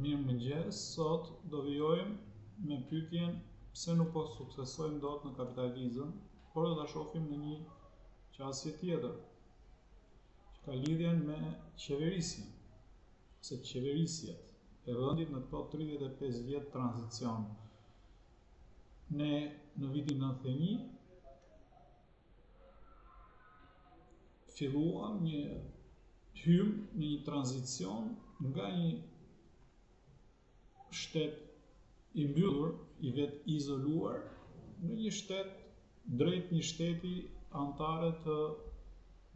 Mirëmëngjes, sot do vijojmë me pyetjen pse nuk po suksesojmë dot në kapitalizëm, por do ta shohim në një qasje tjetër, që ka lidhjen me qeverisjen, ose qeverisjet e vendit në këto 35 vjet tranzicion. Ne në vitin 91 filluam hym në një tranzicion nga një shtet i mbyllur, i vetë izoluar, në një shtet drejt një shteti antare të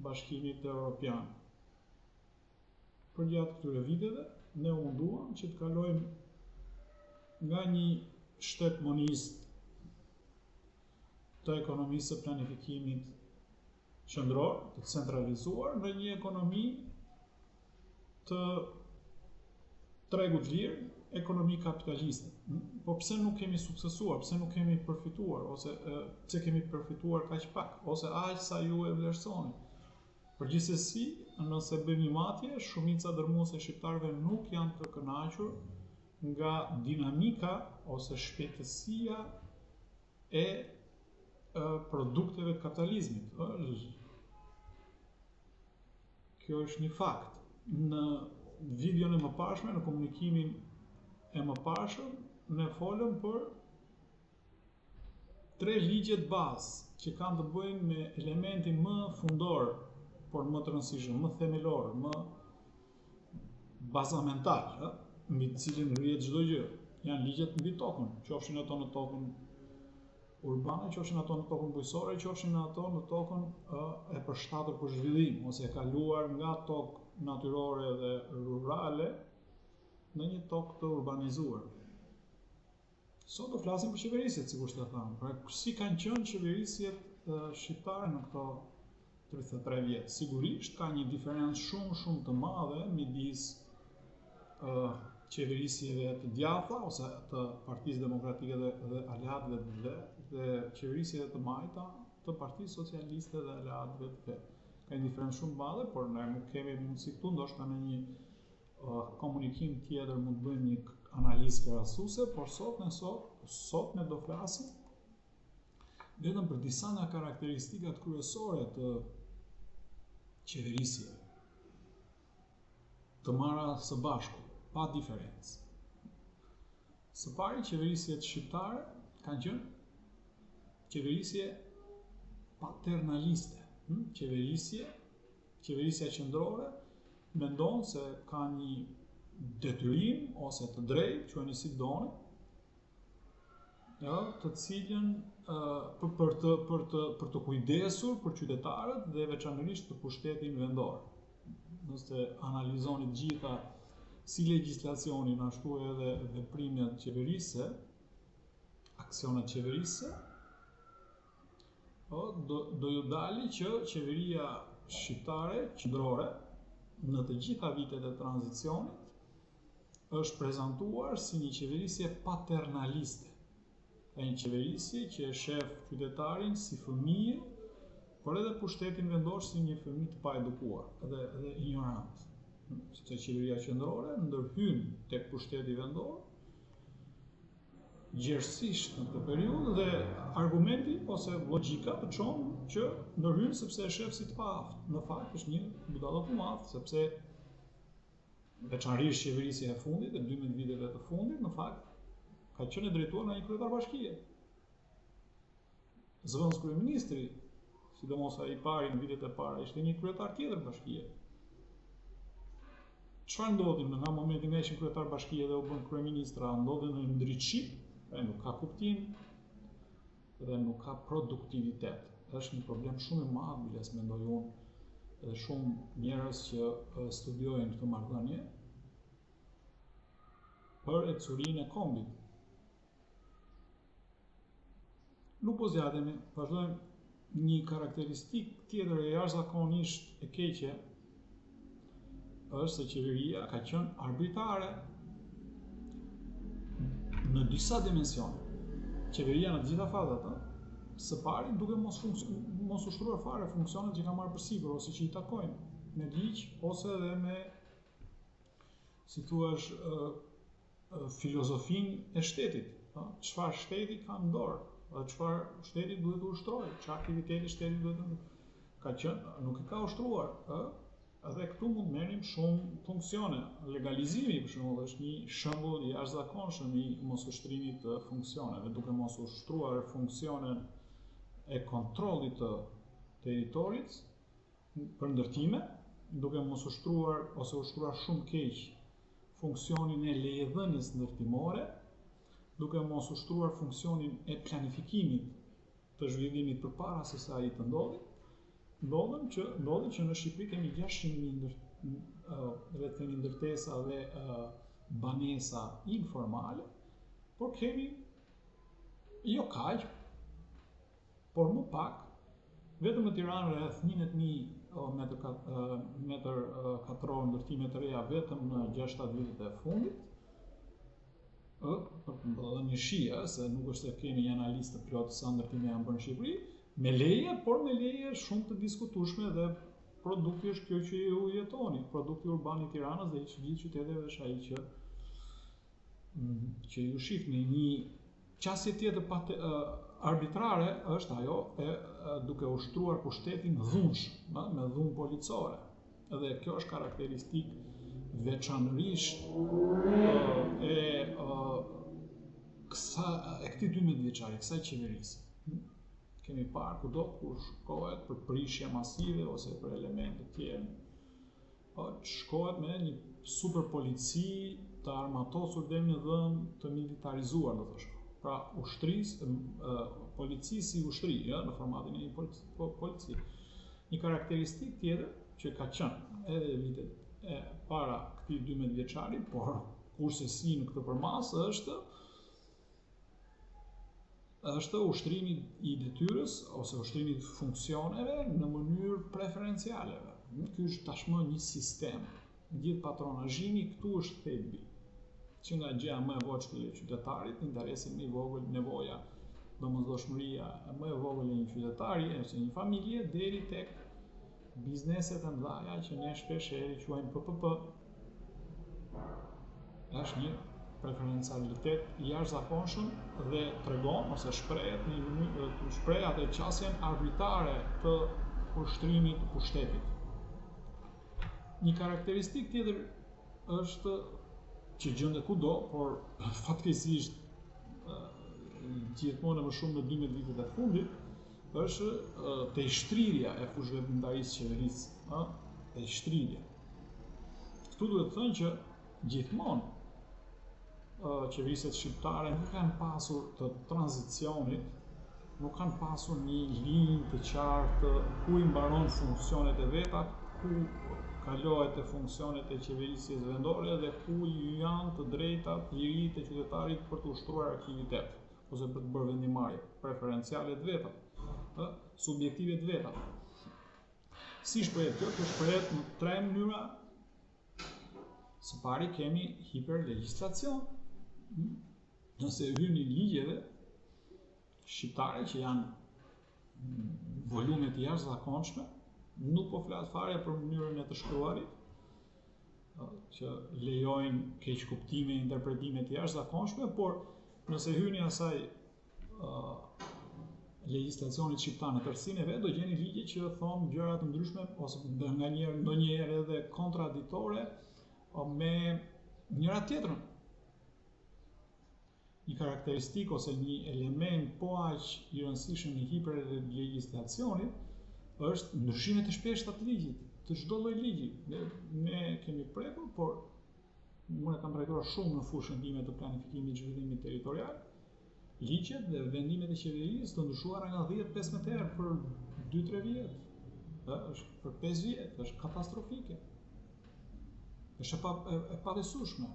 Bashkimit Evropian. Përgjatë këtyre viteve, ne u munduam që të kalojmë nga një shtet monist të ekonomisë së planifikimit qendror, të centralizuar, në një ekonomi të tregut lirë, ekonomi kapitaliste. Po pse nuk kemi suksesuar, pse nuk kemi përfituar, ose pse kemi përfituar kaq pak, ose aq sa ju e vlerësoni? Përgjithsesi, nëse bëjmë një matje, shumica dërmuese shqiptarëve nuk janë të kënaqur nga dinamika ose shpejtësia e produkteve të kapitalizmit. Kjo është një fakt. Në videon e mëparshme, në komunikimin e mëparshëm, ne folëm për 3 ligjet bazë që kanë të bëjnë me elementin më fundor, por më të rëndësishëm, më themelor, më bazamental, mbi të cilin ngrihet çdo gjë. Janë ligjet mbi tokën, qofshin ato në tokën urbane, qofshin ato në tokën bujqësore, qofshin ato në tokën e përshtatur për zhvillim, ose e kaluar nga tokë natyrore dhe rurale në një tokë të urbanizuar. Sot do flasim për qeverisjet, sikur të thamë. Pra, si kanë qenë qeverisjet shqiptare në këto 33 vjet? Sigurisht ka një diferencë shumë të madhe midis qeverisjeve të djatha ose të Partisë Demokratike dhe aleatëve të vet, dhe qeverisjeve të majta të Partisë Socialiste dhe aleatëve të vet. Ka një diferencë shumë të madhe, por ne nuk kemi mundësi këtu, ndoshta në një komunikim tjetër mund të bëjmë një analizë krahasuese, por sot ne do flasim vetëm për disa nga karakteristikat kryesore të qeverisjeve, të marra së bashku, pa diferencë. Së pari, qeverisjet shqiptare kanë qenë qeverisje paternaliste. Qeverisja qendrore mendon se ka një detyrim ose të drejtë, quajeni si doni, të cilën për të kujdesur për qytetarët dhe veçanërisht për pushtetin vendor. Nëse analizoni të gjitha si legjislacionin ashtu edhe veprimet qeverisë, aksionet qeverisë, do ju dali që qeveria shqiptare qendrore në të gjitha vitet e tranzicionit është prezantuar si një qeverisje paternaliste. Ka një qeverisje që e shef qytetarin si fëmijë, por edhe pushtetin vendor si një fëmijë të paedukuar dhe ignorant. Sepse qeveria qendrore ndërhyn tek pushteti vendor gjerësisht në këtë periudhë, dhe argumenti ose logjika të çon që ndërhyn sepse e shef si të paaftë. Në fakt është një budallëk i madh, sepse veçanërisht qeverisja e fundit, e 12 viteve të fundit, në fakt ka qenë drejtuar nga një kryetar bashkie. Zëvendës kryeministri, sidomos ai i pari në vitet e para, ishte një kryetar tjetër bashkie. Çfarë ndodhi nga momenti nga ishin kryetar bashkie dhe u bën kryeministra? Ndodhi një ndritshim, nuk ka kuptim dhe nuk ka produktivitet. Është një problem shumë i madh, biles mendoj unë, dhe shumë njerëz që studiojnë këtë marrëdhënie për ecurinë e kombit. Nuk po zgjatemi, vazhdojmë. Një karakteristikë tjetër e jashtëzakonisht e keqe është se qeveria ka qenë arbitare në disa dimensione. Qeveria në të gjitha fatat, së pari duke mos ushtruar fare funksionet që ka marrë përsipër ose që i takojnë me ligj ose edhe me, si thuash, filozofinë e shtetit, çfarë shteti ka në dorë, çfarë shteti duhet të ushtrojë, çfarë aktiviteti shteti duhet të ka qenë, nuk e ka ushtruar, edhe këtu mund merrim shumë funksione. Legalizimi për shembull është një shembull i jashtëzakonshëm i mosushtrimit të funksioneve, duke mos ushtruar funksionen e kontrollit të territorit për ndërtime, duke mos ushtruar ose ushtruar shumë keq funksionin e lejedhënies ndërtimore, duke mos ushtruar funksionin e planifikimit të zhvillimit përpara se sa ai të ndodhi. Ndodhi që në Shqipëri kemi 600.000 ndërtesa dhe banesa informale, por kemi jo kaq, por më pak, vetëm në Tiranë rreth 11.000 metër katror ndërtime të reja vetëm në 6-7 vitet e fundit. Dhe një shije, se nuk është se kemi një analistë të plotë sa ndërtime janë bërë në Shqipëri, me leje, por me leje shumë të diskutueshme dhe produkti është kjo që ju jetoni, produkti urban i Tiranës dhe i gjithë qyteteve është ai që ju shihni. Një qasje tjetër arbitrare është ajo duke ushtruar pushtetin dhunshëm, me dhunë policore. Edhe kjo është karakteristikë veçanërisht e këtij 12 vjeçari, kësaj qeverisë. Kemi parë kudo kur shkohet për prishje masive ose për elemente të tjera, shkohet me një super polici të armatosur deri në dhëm të militarizuar, do thosh. Pra ushtrisë, policisë si ushtri, në formatin e një polici. Një karakteristikë tjetër që ka qenë edhe vitet e para këtij 12 vjeçari, por kurse si në këtë përmas është ushtrimi i detyrës ose ushtrimi i funksioneve në mënyrë preferenciale. Ky është tashmë një sistem. Gjithë patronazhimi këtu është thelbi. Që nga gjëja më e voçkull e qytetarit, interesi më i vogël, nevoja, domosdoshmëria më e vogël e një qytetari ose një familje deri tek bizneset e mëdha që ne shpesh i quajmë PPP. Është një preferencialitet i jashtëzakonshëm dhe tregon ose shpreh atë qasjen arbitrare të ushtrimit të pushtetit. Një karakteristikë tjetër është që gjendet kudo, por fatkeqësisht gjithmonë më shumë në 12 vitet e fundit, është tejshtrirja e fushëveprimtarisë qeverisë, tejshtrirja. Këtu duhet të thënë që gjithmonë qeveriset shqiptare nuk kanë pasur të tranzicionit, nuk kanë pasur një linjë të qartë ku i mbaron funksionet e veta, ku kalohet te funksionet e qeverisjes vendore dhe ku janë të drejtat lirit e qytetarit për të ushtruar aktivitet ose për të bërë vendimarrje preferenciale të veta, subjektive të veta. Si shprehet kjo? Kjo shprehet në 3 mënyra. Së pari kemi hiperlegjislacion. Nëse hyni ligjeve shqiptare që janë volume të jashtëzakonshme, nuk po flas fare për mënyrën e të shkruarit, që lejojnë keqkuptime, interpretime të jashtëzakonshme, por nëse hyni asaj legjislacionit shqiptar në tërësinë e vet, do gjeni ligje që thonë gjëra të ndryshme ose ndonjëherë edhe kontradiktore me njëra tjetrën. Një karakteristikë ose një element po aq i rëndësishëm i hiperlegjislacionit është ndryshimet e shpeshta të ligjit, të çdo lloj ligji. Ne kemi prekur, por unë e kam trajtuar shumë në fushën time të planifikimit zhvillimit territorial, ligjet dhe vendimet e qeverisë të ndryshuara nga 10-15 herë për 2-3 vjet. Është për 5 vjet, është katastrofike. Është e pabesueshme.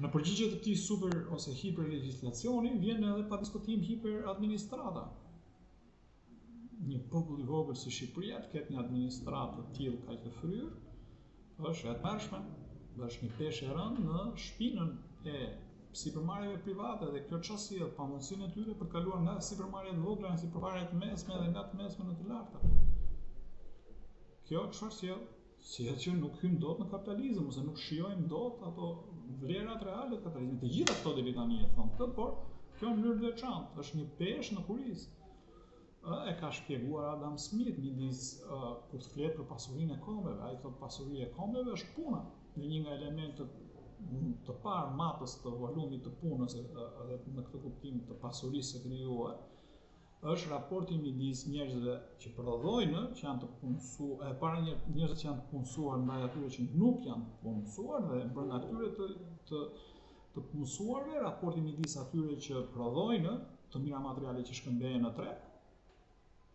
Në përgjigje të këtij super ose hiperlegjislacioni vjen edhe pa diskutim hiperadministrata. Një popull i vogël si Shqipëria të ketë një administratë të tillë kaq të fryrë, është e tmerrshme, është një peshë e rëndë në shpinën e sipërmarrjeve private dhe kjo çfarë sjell pamundësinë e tyre për të kaluar nga sipërmarrjet të vogla në sipërmarrjet të mesme dhe nga të mesme në të larta. Kjo çfarë sjell? Si që nuk hym dot në kapitalizëm, ose nuk shijojmë dot ato vlerat reale të kapitalizmit. Të gjitha këto deri tani e thon këtë, por kjo në mënyrë të veçantë është një peshë në kulisë. E ka shpjeguar Adam Smith midis kur të flet për pasurinë e kombeve. Ai thotë pasuria e kombeve është puna. Dhe një nga elementet të parë matës të volumit të punës edhe në këtë kuptim të pasurisë së krijuar është raporti midis njerëzve që prodhojnë, që janë të punësuar, e para njerëzit që janë të punësuar ndaj atyre që nuk janë të punësuar dhe brenda atyre të punësuarve, raporti midis atyre që prodhojnë të mira materiale që shkëmbejnë në treg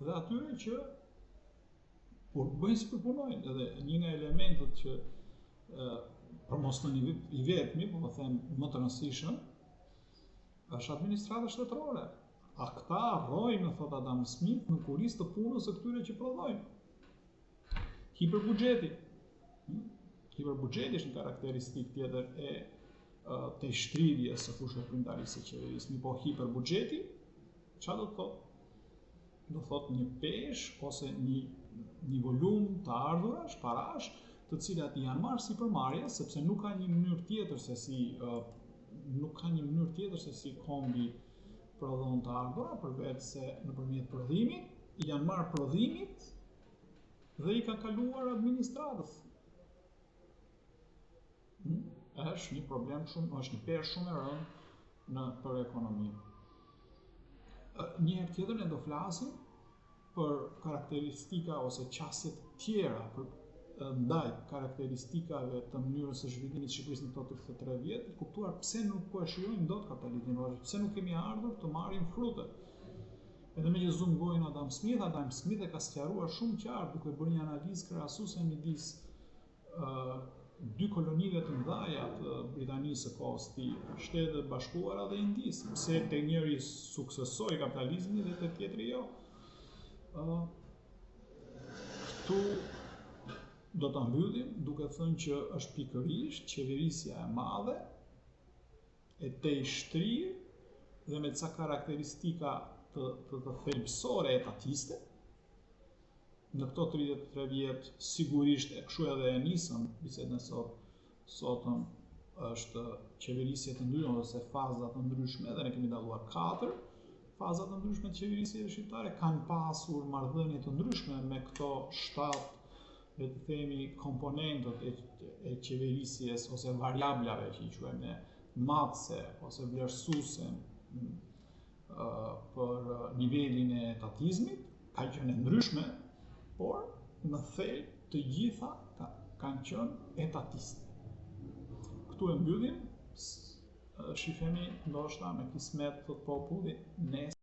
dhe atyre që bëjnë si përpunojnë. Edhe një nga elementet që për mos të i vetmi, po them më të rëndësishëm, është administrata shtetërore. A këta rrojnë, thot Adam Smith, në kurisë të punës së këtyre që prodhojnë. Hiperbuxheti. Hiperbuxheti është një karakteristikë tjetër e të shtrirjes së fushës veprimtarisë së qeverisë. Po hiperbuxheti, çfarë do të thotë? Do thotë një peshë ose një volum të ardhurash, parash, të cilat janë marrë si përmarrje, sepse nuk ka një mënyrë tjetër se si kombi prodhon të ardhura, përveç se nëpërmjet prodhimit, janë marrë prodhimit dhe i ka kaluar administratës. Është një problem shumë, është një peshë shumë e rëndë për ekonominë. Një herë tjetër ne do flasim për karakteristika ose qasjet tjera ndaj karakteristikave të mënyrës së zhvillimit të Shqipërisë në këto 33 vjet, kuptuar pse nuk po e shijojmë dot kapitalizmin, pse nuk kemi ardhur të marrim frutet. Edhe me që zoom gojën Adam Smith e ka sqaruar shumë qartë duke bërë një analizë krahasuese midis dy kolonive të mëdha të Britanisë së kohës së tij, Shtetet e Bashkuara dhe Indisë, pse te njëri suksesoi kapitalizmi dhe te tjetri jo. Këtu do ta mbyllim duke thënë që është pikërisht qeverisja e madhe e tej shtrirë dhe me ca karakteristika të thelbësore etatiste. Në këto 33 vjet sigurisht e kshu edhe e nisëm bisedën sotëm është qeverisje të ndryshme ose faza të ndryshme dhe ne kemi dalluar 4 faza të ndryshme të qeverisjes shqiptare, kanë pasur marrëdhënie të ndryshme me këto 7 le të themi komponentët e qeverisjes ose variablave që i quajmë ne matëse ose vlerësuese për nivelin e etatizmit, ka qenë ndryshme, por në thelb të gjitha kanë qenë etatiste. Këtu e mbyllim, shifemi ndoshta me kismet të popullit nesër.